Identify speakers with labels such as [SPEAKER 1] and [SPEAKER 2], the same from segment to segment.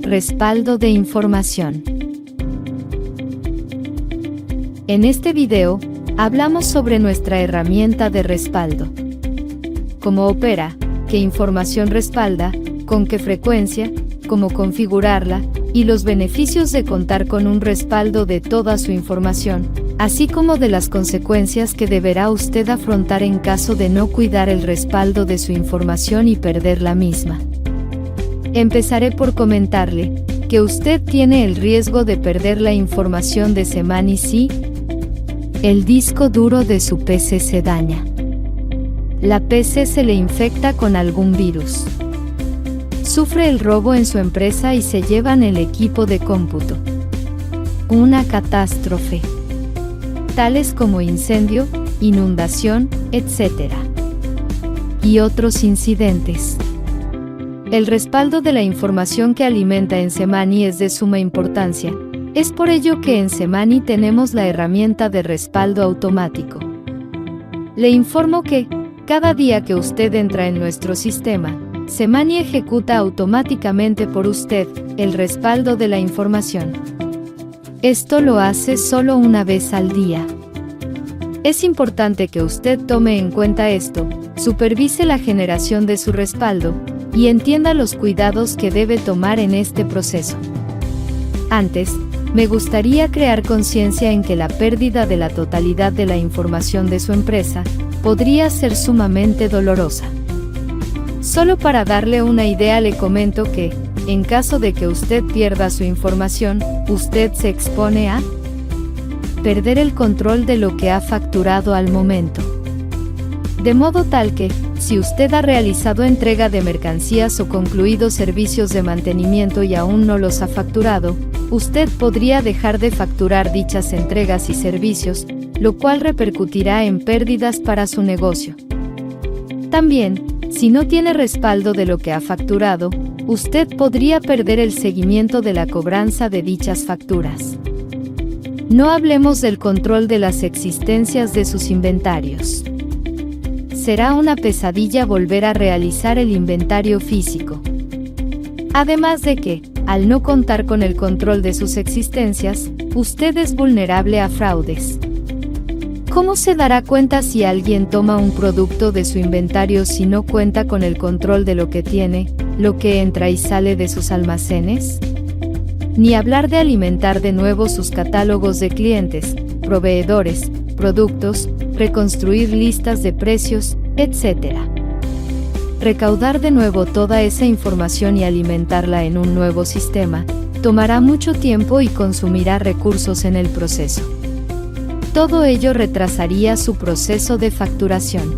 [SPEAKER 1] Respaldo de información. En este video, hablamos sobre nuestra herramienta de respaldo. Cómo opera, qué información respalda, con qué frecuencia, cómo configurarla, y los beneficios de contar con un respaldo de toda su información, así como de las consecuencias que deberá usted afrontar en caso de no cuidar el respaldo de su información y perder la misma. Empezaré por comentarle que usted tiene el riesgo de perder la información de Semani si el disco duro de su PC se daña. La PC se le infecta con algún virus. Sufre el robo en su empresa y se llevan el equipo de cómputo. Una catástrofe, tales como incendio, inundación, etc. y otros incidentes. El respaldo de la información que alimenta en Semani es de suma importancia. Es por ello que en Semani tenemos la herramienta de respaldo automático. Le informo que, cada día que usted entra en nuestro sistema, Semani ejecuta automáticamente por usted el respaldo de la información. Esto lo hace solo una vez al día. Es importante que usted tome en cuenta esto, supervise la generación de su respaldo, y entienda los cuidados que debe tomar en este proceso. Antes, me gustaría crear conciencia en que la pérdida de la totalidad de la información de su empresa podría ser sumamente dolorosa. Solo para darle una idea le comento que, en caso de que usted pierda su información, usted se expone a perder el control de lo que ha facturado al momento. De modo tal que, si usted ha realizado entrega de mercancías o concluido servicios de mantenimiento y aún no los ha facturado, usted podría dejar de facturar dichas entregas y servicios, lo cual repercutirá en pérdidas para su negocio. También, si no tiene respaldo de lo que ha facturado, usted podría perder el seguimiento de la cobranza de dichas facturas. No hablemos del control de las existencias de sus inventarios. Será una pesadilla volver a realizar el inventario físico. Además de que, al no contar con el control de sus existencias, usted es vulnerable a fraudes. ¿Cómo se dará cuenta si alguien toma un producto de su inventario si no cuenta con el control de lo que tiene, lo que entra y sale de sus almacenes? Ni hablar de alimentar de nuevo sus catálogos de clientes, proveedores, productos, reconstruir listas de precios, etc. Recaudar de nuevo toda esa información y alimentarla en un nuevo sistema, tomará mucho tiempo y consumirá recursos en el proceso. Todo ello retrasaría su proceso de facturación.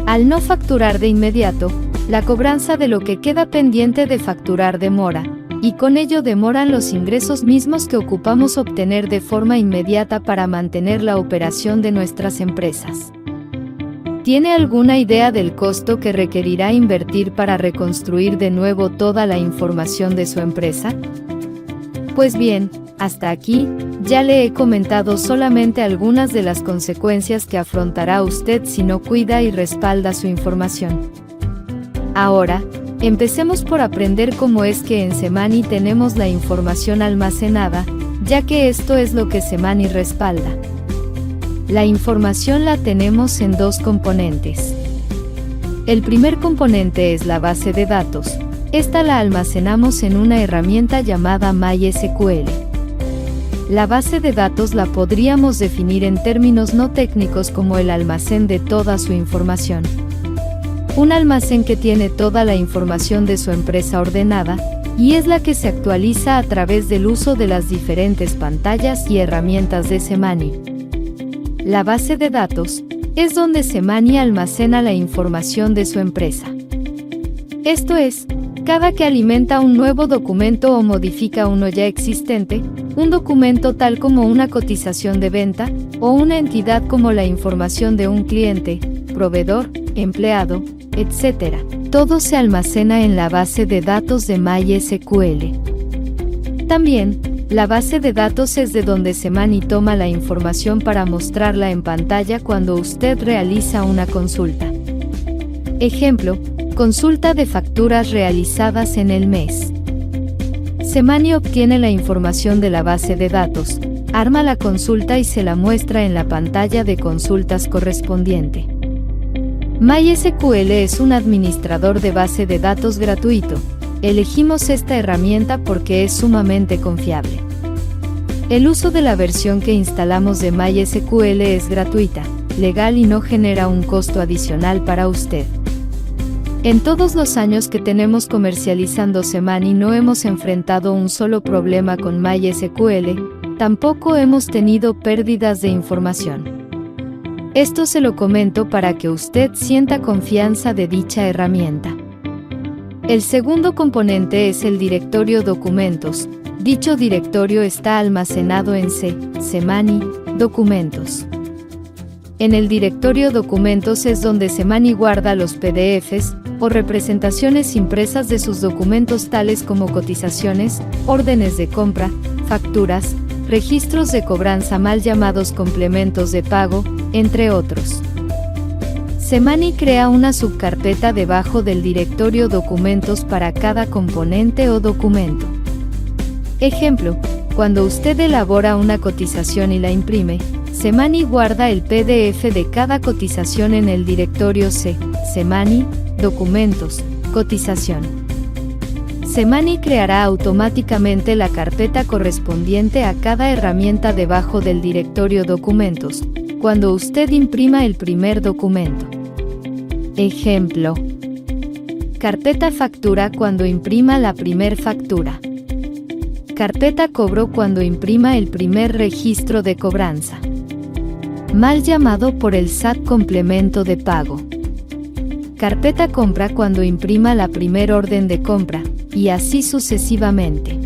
[SPEAKER 1] Al no facturar de inmediato, la cobranza de lo que queda pendiente de facturar demora, y con ello demoran los ingresos mismos que ocupamos obtener de forma inmediata para mantener la operación de nuestras empresas. ¿Tiene alguna idea del costo que requerirá invertir para reconstruir de nuevo toda la información de su empresa? Pues bien, hasta aquí, ya le he comentado solamente algunas de las consecuencias que afrontará usted si no cuida y respalda su información. Ahora, empecemos por aprender cómo es que en Semani tenemos la información almacenada, ya que esto es lo que Semani respalda. La información la tenemos en dos componentes. El primer componente es la base de datos. Esta la almacenamos en una herramienta llamada MySQL. La base de datos la podríamos definir en términos no técnicos como el almacén de toda su información. Un almacén que tiene toda la información de su empresa ordenada, y es la que se actualiza a través del uso de las diferentes pantallas y herramientas de Semani. La base de datos es donde Semani almacena la información de su empresa. Esto es, cada que alimenta un nuevo documento o modifica uno ya existente, un documento tal como una cotización de venta, o una entidad como la información de un cliente, proveedor, empleado, etc. Todo se almacena en la base de datos de MySQL. También, la base de datos es de donde Semani toma la información para mostrarla en pantalla cuando usted realiza una consulta. Ejemplo, consulta de facturas realizadas en el mes. Semani obtiene la información de la base de datos, arma la consulta y se la muestra en la pantalla de consultas correspondiente. MySQL es un administrador de base de datos gratuito. Elegimos esta herramienta porque es sumamente confiable. El uso de la versión que instalamos de MySQL es gratuita, legal y no genera un costo adicional para usted. En todos los años que tenemos comercializando Semani no hemos enfrentado un solo problema con MySQL, tampoco hemos tenido pérdidas de información. Esto se lo comento para que usted sienta confianza de dicha herramienta. El segundo componente es el directorio documentos. Dicho directorio está almacenado en Semani, documentos. En el directorio documentos es donde Semani guarda los PDFs o representaciones impresas de sus documentos tales como cotizaciones, órdenes de compra, facturas, registros de cobranza mal llamados complementos de pago, entre otros. Semani crea una subcarpeta debajo del directorio documentos para cada componente o documento. Ejemplo, cuando usted elabora una cotización y la imprime, Semani guarda el PDF de cada cotización en el directorio Semani, documentos, cotización. Semani creará automáticamente la carpeta correspondiente a cada herramienta debajo del directorio documentos, cuando usted imprima el primer documento. Ejemplo. Carpeta factura cuando imprima la primer factura. Carpeta cobro cuando imprima el primer registro de cobranza. Mal llamado por el SAT complemento de pago. Carpeta compra cuando imprima la primer orden de compra, y así sucesivamente.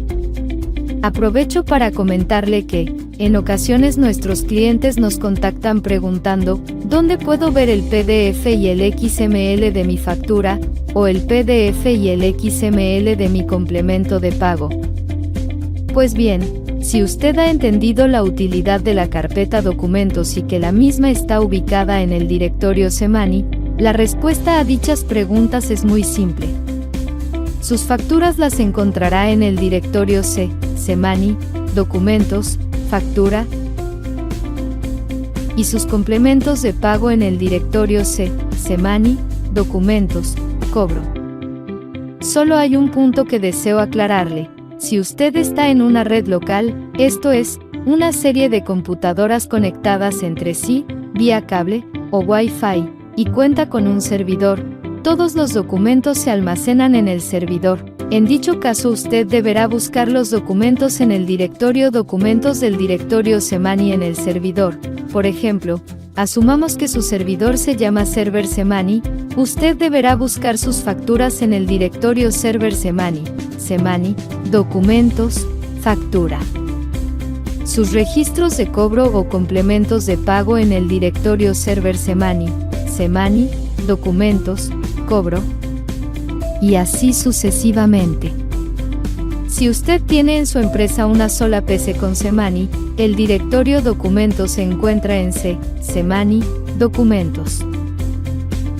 [SPEAKER 1] Aprovecho para comentarle que, en ocasiones nuestros clientes nos contactan preguntando, ¿dónde puedo ver el PDF y el XML de mi factura, o el PDF y el XML de mi complemento de pago? Pues bien, si usted ha entendido la utilidad de la carpeta documentos y que la misma está ubicada en el directorio Semani, la respuesta a dichas preguntas es muy simple. Sus facturas las encontrará en el directorio Semani, documentos, factura, y sus complementos de pago en el directorio Semani, documentos, cobro. Solo hay un punto que deseo aclararle. Si usted está en una red local, esto es, una serie de computadoras conectadas entre sí, vía cable o Wi-Fi, y cuenta con un servidor, todos los documentos se almacenan en el servidor. En dicho caso usted deberá buscar los documentos en el directorio documentos del directorio Semani en el servidor. Por ejemplo, asumamos que su servidor se llama Server Semani, usted deberá buscar sus facturas en el directorio Server Semani, documentos, factura. Sus registros de cobro o complementos de pago en el directorio Server Semani, documentos, cobro, y así sucesivamente. Si usted tiene en su empresa una sola PC con Semani, el directorio documentos se encuentra en Semani, documentos.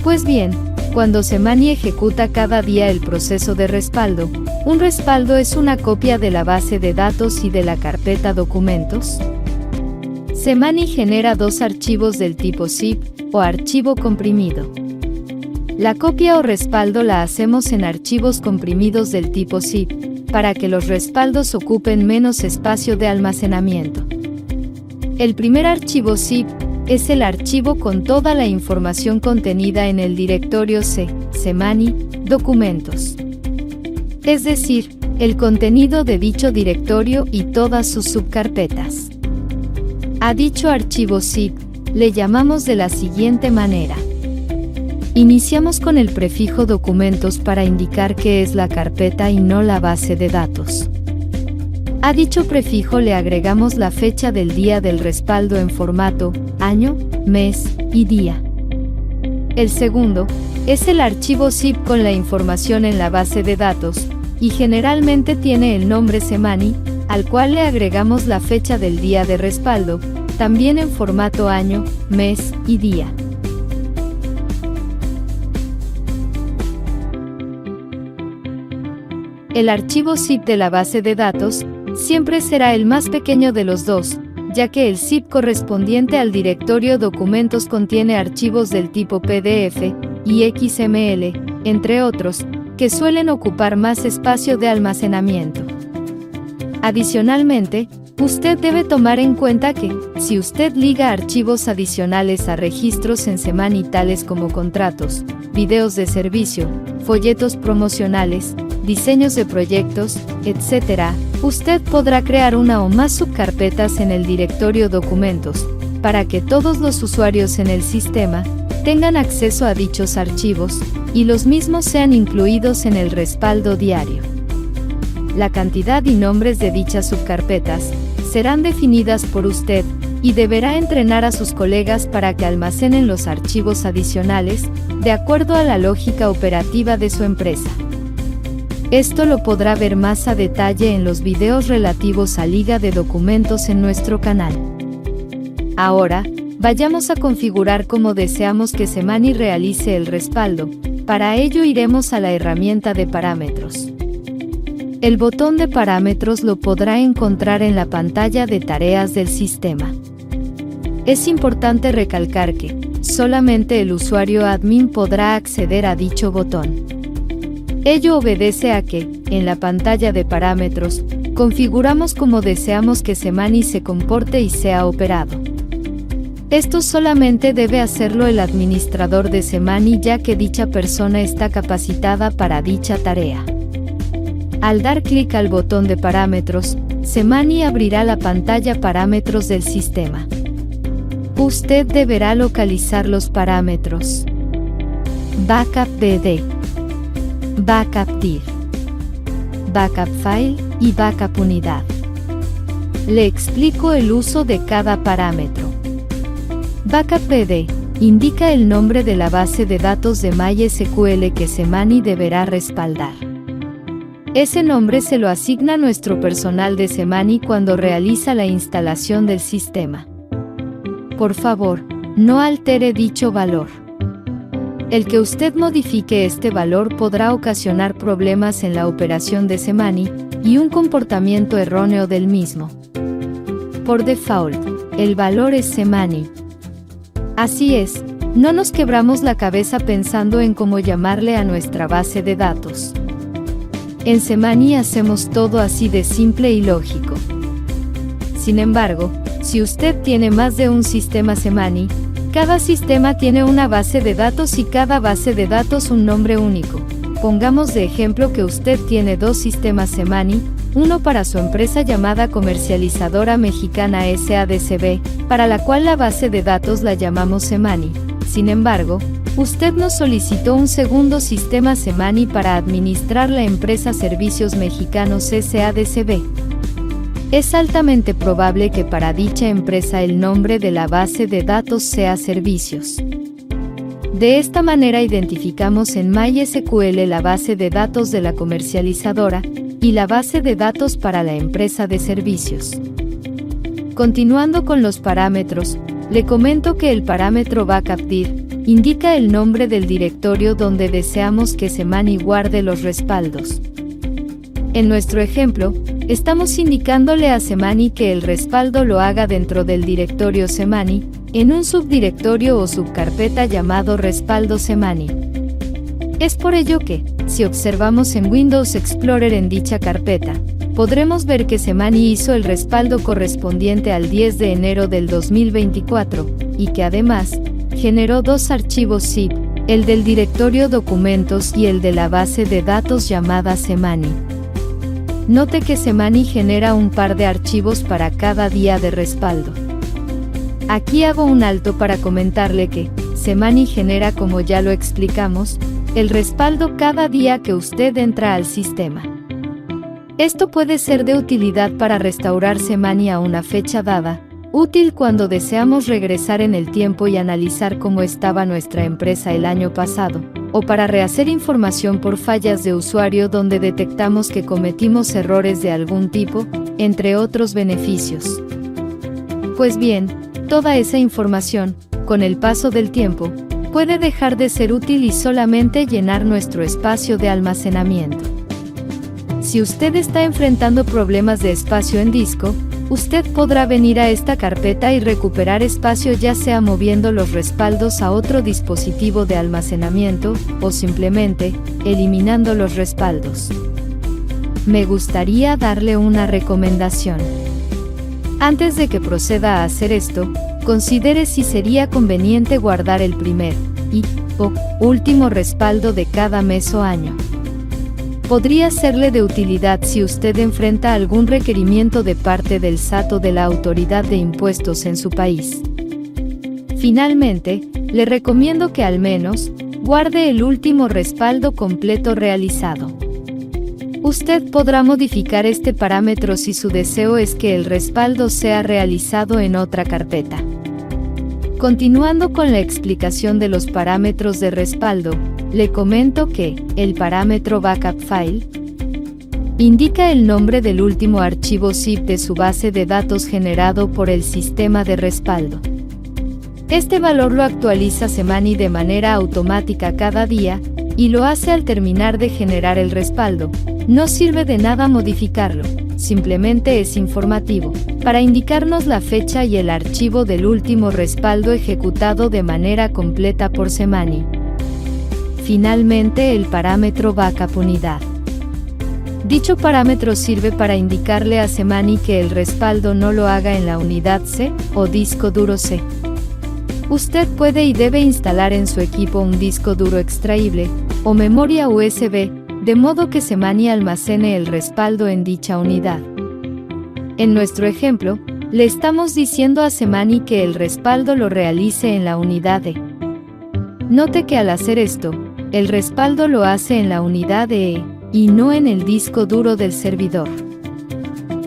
[SPEAKER 1] Pues bien, cuando Semani ejecuta cada día el proceso de respaldo, un respaldo es una copia de la base de datos y de la carpeta documentos. Semani genera dos archivos del tipo zip o archivo comprimido. La copia o respaldo la hacemos en archivos comprimidos del tipo zip, para que los respaldos ocupen menos espacio de almacenamiento. El primer archivo zip es el archivo con toda la información contenida en el directorio Semani, documentos. Es decir, el contenido de dicho directorio y todas sus subcarpetas. A dicho archivo zip, le llamamos de la siguiente manera. Iniciamos con el prefijo documentos para indicar que es la carpeta y no la base de datos. A dicho prefijo le agregamos la fecha del día del respaldo en formato, año, mes y día. El segundo es el archivo zip con la información en la base de datos, y generalmente tiene el nombre Semani, al cual le agregamos la fecha del día de respaldo, también en formato año, mes y día. El archivo zip de la base de datos siempre será el más pequeño de los dos, ya que el zip correspondiente al directorio documentos contiene archivos del tipo PDF y XML, entre otros, que suelen ocupar más espacio de almacenamiento. Adicionalmente, usted debe tomar en cuenta que, si usted liga archivos adicionales a registros en Semani tales como contratos, videos de servicio, folletos promocionales, diseños de proyectos, etc., usted podrá crear una o más subcarpetas en el directorio documentos, para que todos los usuarios en el sistema tengan acceso a dichos archivos, y los mismos sean incluidos en el respaldo diario. La cantidad y nombres de dichas subcarpetas serán definidas por usted, y deberá entrenar a sus colegas para que almacenen los archivos adicionales, de acuerdo a la lógica operativa de su empresa. Esto lo podrá ver más a detalle en los videos relativos a liga de documentos en nuestro canal. Ahora, vayamos a configurar cómo deseamos que Semani realice el respaldo. Para ello iremos a la herramienta de parámetros. El botón de parámetros lo podrá encontrar en la pantalla de tareas del sistema. Es importante recalcar que solamente el usuario admin podrá acceder a dicho botón. Ello obedece a que, en la pantalla de parámetros, configuramos cómo deseamos que Semani se comporte y sea operado. Esto solamente debe hacerlo el administrador de Semani, ya que dicha persona está capacitada para dicha tarea. Al dar clic al botón de parámetros, Semani abrirá la pantalla parámetros del sistema. Usted deberá localizar los parámetros Backup DD, Backup dir, Backup file y Backup unidad. Le explico el uso de cada parámetro. Backup BD indica el nombre de la base de datos de MySQL que Semani deberá respaldar. Ese nombre se lo asigna nuestro personal de Semani cuando realiza la instalación del sistema. Por favor, no altere dicho valor. El que usted modifique este valor podrá ocasionar problemas en la operación de Semani y un comportamiento erróneo del mismo. Por default, el valor es Semani. Así es, no nos quebramos la cabeza pensando en cómo llamarle a nuestra base de datos. En Semani hacemos todo así de simple y lógico. Sin embargo, si usted tiene más de un sistema Semani, cada sistema tiene una base de datos y cada base de datos un nombre único. Pongamos de ejemplo que usted tiene dos sistemas Semani, uno para su empresa llamada Comercializadora Mexicana SADCB, para la cual la base de datos la llamamos Semani. Sin embargo, usted nos solicitó un segundo sistema Semani para administrar la empresa Servicios Mexicanos SADCB. Es altamente probable que para dicha empresa el nombre de la base de datos sea Servicios. De esta manera identificamos en MySQL la base de datos de la comercializadora y la base de datos para la empresa de servicios. Continuando con los parámetros, le comento que el parámetro BackupDir indica el nombre del directorio donde deseamos que Semani guarde los respaldos. En nuestro ejemplo, estamos indicándole a Semani que el respaldo lo haga dentro del directorio Semani, en un subdirectorio o subcarpeta llamado respaldo Semani. Es por ello que, si observamos en Windows Explorer en dicha carpeta, podremos ver que Semani hizo el respaldo correspondiente al 10 de enero del 2024, y que además, generó dos archivos zip, el del directorio documentos y el de la base de datos llamada Semani. Note que Semani genera un par de archivos para cada día de respaldo. Aquí hago un alto para comentarle que Semani genera, como ya lo explicamos, el respaldo cada día que usted entra al sistema. Esto puede ser de utilidad para restaurar Semani a una fecha dada, útil cuando deseamos regresar en el tiempo y analizar cómo estaba nuestra empresa el año pasado, o para rehacer información por fallas de usuario donde detectamos que cometimos errores de algún tipo, entre otros beneficios. Pues bien, toda esa información, con el paso del tiempo, puede dejar de ser útil y solamente llenar nuestro espacio de almacenamiento. Si usted está enfrentando problemas de espacio en disco, usted podrá venir a esta carpeta y recuperar espacio, ya sea moviendo los respaldos a otro dispositivo de almacenamiento, o simplemente eliminando los respaldos. Me gustaría darle una recomendación. Antes de que proceda a hacer esto, considere si sería conveniente guardar el primer o último respaldo de cada mes o año. Podría serle de utilidad si usted enfrenta algún requerimiento de parte del SAT o de la autoridad de impuestos en su país. Finalmente, le recomiendo que al menos guarde el último respaldo completo realizado. Usted podrá modificar este parámetro si su deseo es que el respaldo sea realizado en otra carpeta. Continuando con la explicación de los parámetros de respaldo, le comento que el parámetro Backup File indica el nombre del último archivo zip de su base de datos generado por el sistema de respaldo. Este valor lo actualiza Semani de manera automática cada día, y lo hace al terminar de generar el respaldo. No sirve de nada modificarlo, simplemente es informativo, para indicarnos la fecha y el archivo del último respaldo ejecutado de manera completa por Semani. Finalmente, el parámetro Backup Unidad. Dicho parámetro sirve para indicarle a Semani que el respaldo no lo haga en la unidad C o disco duro C. Usted puede y debe instalar en su equipo un disco duro extraíble o memoria USB, de modo que Semani almacene el respaldo en dicha unidad. En nuestro ejemplo, le estamos diciendo a Semani que el respaldo lo realice en la unidad E. Note que al hacer esto, el respaldo lo hace en la unidad E, y no en el disco duro del servidor.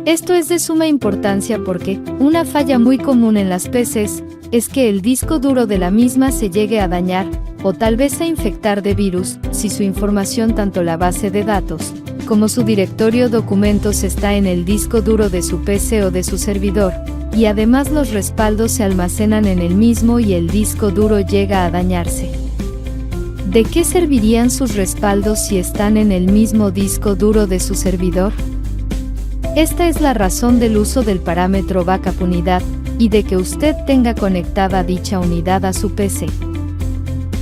[SPEAKER 1] Esto es de suma importancia porque, una falla muy común en las PCs, es que el disco duro de la misma se llegue a dañar, o tal vez a infectar de virus, si su información, tanto la base de datos, como su directorio documentos, está en el disco duro de su PC o de su servidor, y además los respaldos se almacenan en el mismo y el disco duro llega a dañarse. ¿De qué servirían sus respaldos si están en el mismo disco duro de su servidor? Esta es la razón del uso del parámetro Backup Unidad, y de que usted tenga conectada dicha unidad a su PC.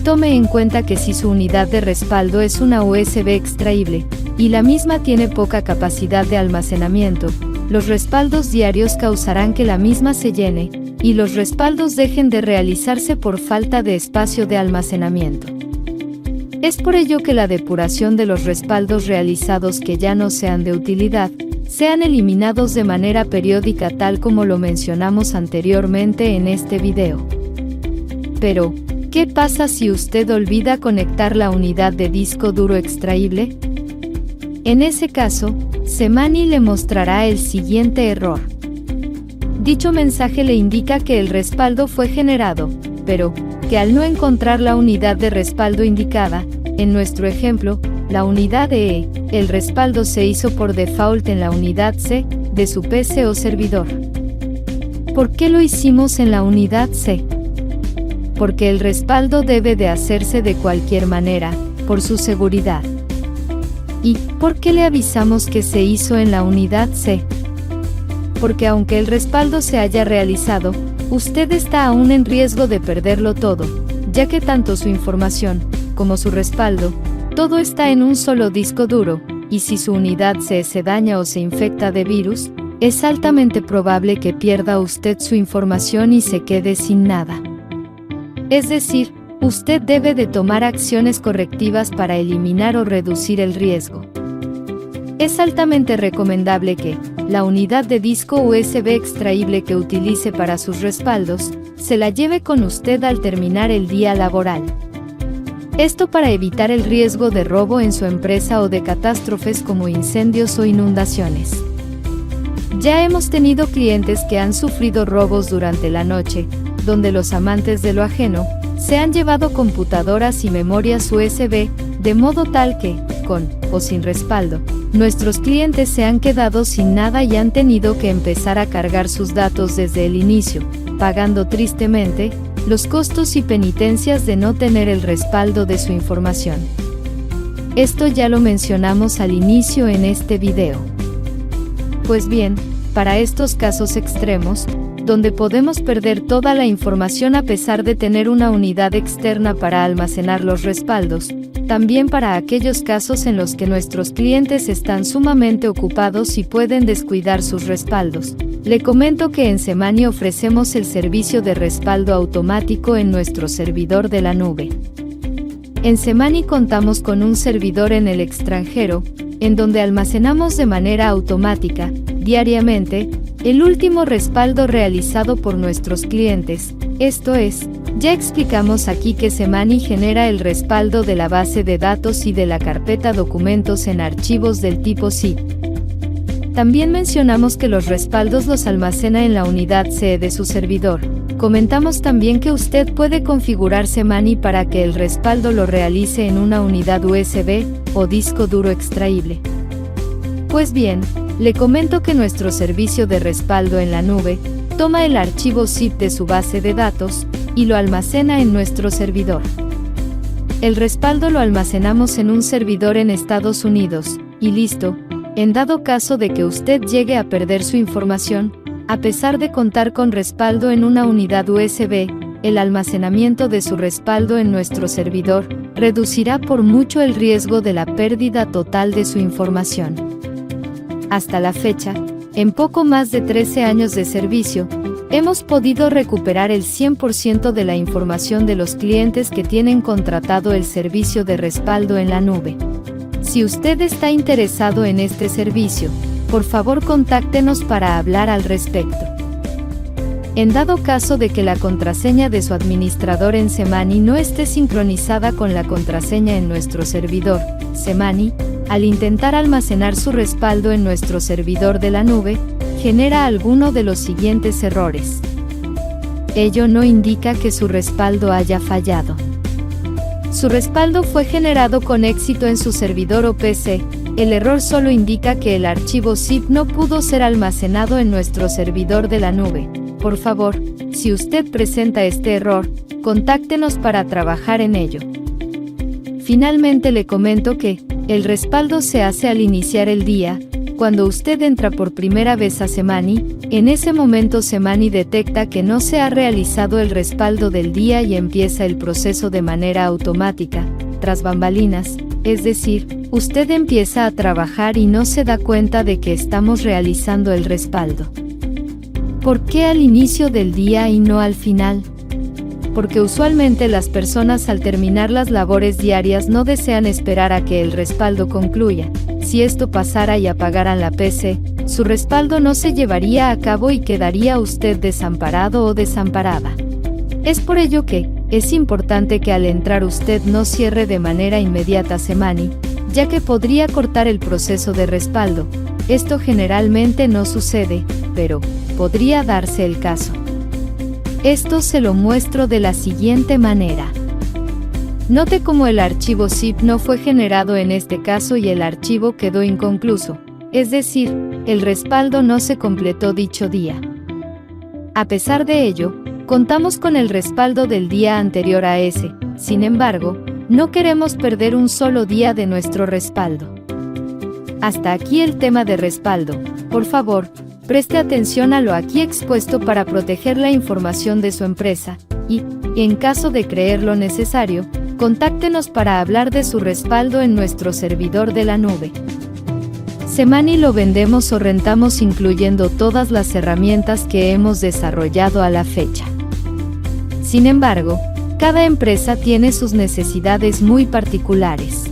[SPEAKER 1] Tome en cuenta que si su unidad de respaldo es una USB extraíble, y la misma tiene poca capacidad de almacenamiento, los respaldos diarios causarán que la misma se llene, y los respaldos dejen de realizarse por falta de espacio de almacenamiento. Es por ello que la depuración de los respaldos realizados que ya no sean de utilidad, sean eliminados de manera periódica, tal como lo mencionamos anteriormente en este video. Pero, ¿qué pasa si usted olvida conectar la unidad de disco duro extraíble? En ese caso, Semani le mostrará el siguiente error. Dicho mensaje le indica que el respaldo fue generado, pero que al no encontrar la unidad de respaldo indicada, en nuestro ejemplo, la unidad E, el respaldo se hizo por default en la unidad C de su PC o servidor. ¿Por qué lo hicimos en la unidad C? Porque el respaldo debe de hacerse de cualquier manera, por su seguridad. ¿Y por qué le avisamos que se hizo en la unidad C? Porque aunque el respaldo se haya realizado, usted está aún en riesgo de perderlo todo, ya que tanto su información, como su respaldo, todo está en un solo disco duro, y si su unidad C se daña o se infecta de virus, es altamente probable que pierda usted su información y se quede sin nada. Es decir, usted debe de tomar acciones correctivas para eliminar o reducir el riesgo. Es altamente recomendable que la unidad de disco USB extraíble que utilice para sus respaldos, se la lleve con usted al terminar el día laboral. Esto para evitar el riesgo de robo en su empresa o de catástrofes como incendios o inundaciones. Ya hemos tenido clientes que han sufrido robos durante la noche, donde los amantes de lo ajeno se han llevado computadoras y memorias USB, de modo tal que, con o sin respaldo, nuestros clientes se han quedado sin nada y han tenido que empezar a cargar sus datos desde el inicio, pagando tristemente los costos y penitencias de no tener el respaldo de su información. Esto ya lo mencionamos al inicio en este video. Pues bien, para estos casos extremos, donde podemos perder toda la información a pesar de tener una unidad externa para almacenar los respaldos, también para aquellos casos en los que nuestros clientes están sumamente ocupados y pueden descuidar sus respaldos, le comento que en Semani ofrecemos el servicio de respaldo automático en nuestro servidor de la nube. En Semani contamos con un servidor en el extranjero, en donde almacenamos de manera automática, diariamente, el último respaldo realizado por nuestros clientes. Esto es, ya explicamos aquí que Semani genera el respaldo de la base de datos y de la carpeta documentos en archivos del tipo zip. También mencionamos que los respaldos los almacena en la unidad C de su servidor. Comentamos también que usted puede configurar Semani para que el respaldo lo realice en una unidad USB o disco duro extraíble. Pues bien, le comento que nuestro servicio de respaldo en la nube toma el archivo zip de su base de datos y lo almacena en nuestro servidor. El respaldo lo almacenamos en un servidor en Estados Unidos, y listo, en dado caso de que usted llegue a perder su información, a pesar de contar con respaldo en una unidad USB, el almacenamiento de su respaldo en nuestro servidor reducirá por mucho el riesgo de la pérdida total de su información. Hasta la fecha, en poco más de 13 años de servicio, hemos podido recuperar el 100% de la información de los clientes que tienen contratado el servicio de respaldo en la nube. Si usted está interesado en este servicio, por favor contáctenos para hablar al respecto. En dado caso de que la contraseña de su administrador en Semani no esté sincronizada con la contraseña en nuestro servidor, Semani, al intentar almacenar su respaldo en nuestro servidor de la nube, genera alguno de los siguientes errores. Ello no indica que su respaldo haya fallado. Su respaldo fue generado con éxito en su servidor o PC. El error solo indica que el archivo zip no pudo ser almacenado en nuestro servidor de la nube. Por favor, si usted presenta este error, contáctenos para trabajar en ello. Finalmente le comento que el respaldo se hace al iniciar el día. Cuando usted entra por primera vez a Semani, en ese momento Semani detecta que no se ha realizado el respaldo del día y empieza el proceso de manera automática, tras bambalinas, es decir, usted empieza a trabajar y no se da cuenta de que estamos realizando el respaldo. ¿Por qué al inicio del día y no al final? Porque usualmente las personas al terminar las labores diarias no desean esperar a que el respaldo concluya. Si esto pasara y apagaran la PC, su respaldo no se llevaría a cabo y quedaría usted desamparado o desamparada. Es por ello que es importante que al entrar usted no cierre de manera inmediata Semani, ya que podría cortar el proceso de respaldo. Esto generalmente no sucede, pero podría darse el caso. Esto se lo muestro de la siguiente manera. Note cómo el archivo zip no fue generado en este caso y el archivo quedó inconcluso, es decir, el respaldo no se completó dicho día. A pesar de ello, contamos con el respaldo del día anterior a ese. Sin embargo, no queremos perder un solo día de nuestro respaldo. Hasta aquí el tema de respaldo. Por favor, preste atención a lo aquí expuesto para proteger la información de su empresa y, en caso de creerlo necesario, contáctenos para hablar de su respaldo en nuestro servidor de la nube. Semani lo vendemos o rentamos incluyendo todas las herramientas que hemos desarrollado a la fecha. Sin embargo, cada empresa tiene sus necesidades muy particulares.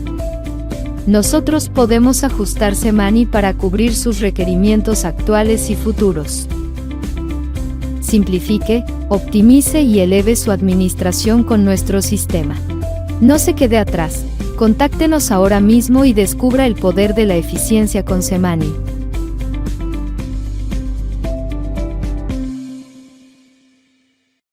[SPEAKER 1] Nosotros podemos ajustar Semani para cubrir sus requerimientos actuales y futuros. Simplifique, optimice y eleve su administración con nuestro sistema. No se quede atrás, contáctenos ahora mismo y descubra el poder de la eficiencia con Semani.